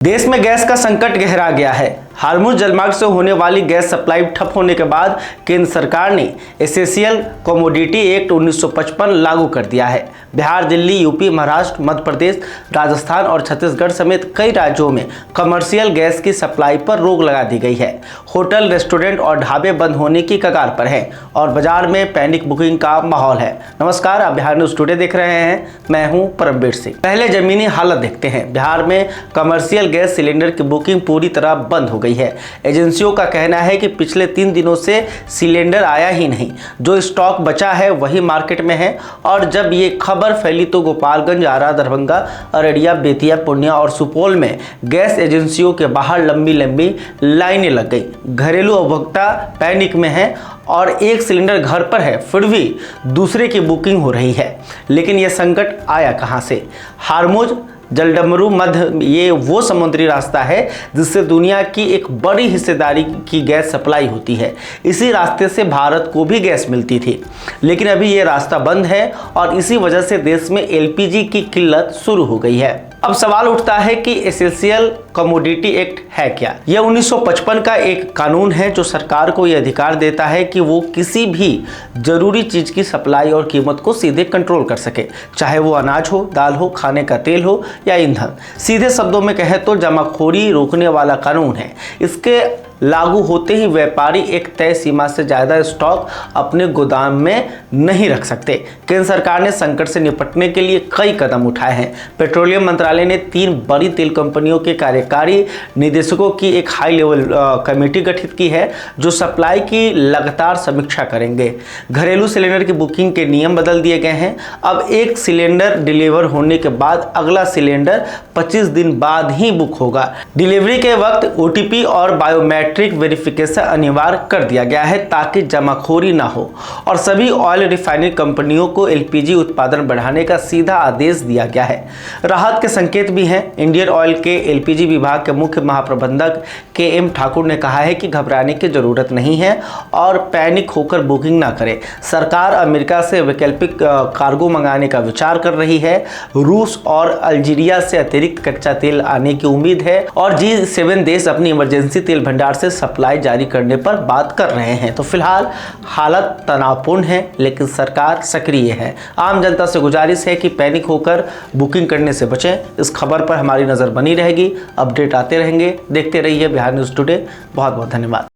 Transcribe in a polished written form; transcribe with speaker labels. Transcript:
Speaker 1: देश में गैस का संकट गहरा गया है। हार्मुज जलमार्ग से होने वाली गैस सप्लाई ठप होने के बाद केंद्र सरकार ने एसेंशियल कमोडिटी एक्ट 1955 लागू कर दिया है। बिहार, दिल्ली, यूपी, महाराष्ट्र, मध्य प्रदेश, राजस्थान और छत्तीसगढ़ समेत कई राज्यों में कमर्शियल गैस की सप्लाई पर रोक लगा दी गई है। होटल, रेस्टोरेंट और ढाबे बंद होने की कगार पर हैं और बाजार में पैनिक बुकिंग का माहौल है। नमस्कार, आप बिहार न्यूज टुडे देख रहे हैं। मैं हूं परमवीर सिंह। पहले जमीनी हालत देखते हैं। बिहार में कमर्शियल गैस सिलेंडर की बुकिंग पूरी तरह बंद हो गई है। एजेंसियों का कहना है कि पिछले 3 दिनों से सिलेंडर आया ही नहीं। जो स्टॉक बचा है वही मार्केट में है। और जब ये खबर फैली तो गोपालगंज, आरा, दरभंगा, अररिया, बेतिया, पूर्णिया और सुपौल में गैस एजेंसियों के बाहर लंबी लंबी लाइनें लग गई। घरेलू उपभोक्ता पैनिक में है और एक सिलेंडर घर पर है, फिर भी दूसरे की बुकिंग हो रही है। लेकिन यह संकट आया कहां से? हार्मुज जलडमरू मध्य ये वो समुद्री रास्ता है जिससे दुनिया की एक बड़ी हिस्सेदारी की गैस सप्लाई होती है। इसी रास्ते से भारत को भी गैस मिलती थी, लेकिन अभी ये रास्ता बंद है और इसी वजह से देश में एलपीजी की किल्लत शुरू हो गई है। अब सवाल उठता है कि एसेंशियल कमोडिटी एक्ट है क्या? यह 1955 का एक कानून है जो सरकार को यह अधिकार देता है कि वो किसी भी जरूरी चीज की सप्लाई और कीमत को सीधे कंट्रोल कर सके, चाहे वो अनाज हो, दाल हो, खाने का तेल हो या ईंधन। सीधे शब्दों में कहे तो जमाखोरी रोकने वाला कानून है। इसके लागू होते ही व्यापारी एक तय सीमा से ज़्यादा स्टॉक अपने गोदाम में नहीं रख सकते। केंद्र सरकार ने संकट से निपटने के लिए कई कदम उठाए हैं। पेट्रोलियम मंत्रालय ने 3 बड़ी तेल कंपनियों के कार्यकारी निदेशकों की एक हाई लेवल कमेटी गठित की है जो सप्लाई की लगातार समीक्षा करेंगे। घरेलू सिलेंडर की बुकिंग के नियम बदल दिए गए हैं। अब एक सिलेंडर डिलीवर होने के बाद अगला सिलेंडर 25 दिन बाद ही बुक होगा। डिलीवरी के वक्त ओटीपी और बायोमेट्रिक वेरिफिकेशन अनिवार्य कर दिया गया है ताकि जमाखोरी ना हो। और सभी ऑयल रिफाइनरी कंपनियों को एलपीजी उत्पादन बढ़ाने का सीधा आदेश दिया गया है। राहत के संकेत भी हैं। इंडियन ऑयल के एलपीजी विभाग के मुख्य महाप्रबंधक के.एम. ठाकुर ने कहा है कि घबराने की जरूरत नहीं है और पैनिक होकर बुकिंग ना करें। सरकार अमेरिका से वैकल्पिक कार्गो मंगाने का विचार कर रही है। रूस और अल्जीरिया से अतिरिक्त कच्चा तेल आने की उम्मीद है और G7 देश अपनी इमरजेंसी तेल भंडार से सप्लाई जारी करने पर बात कर रहे हैं। तो फिलहाल हालत तनावपूर्ण है, लेकिन सरकार सक्रिय है। आम जनता से गुजारिश है कि पैनिक होकर बुकिंग करने से बचें। इस खबर पर हमारी नजर बनी रहेगी। अपडेट आते रहेंगे। देखते रहिए बिहार न्यूज टुडे। बहुत बहुत धन्यवाद।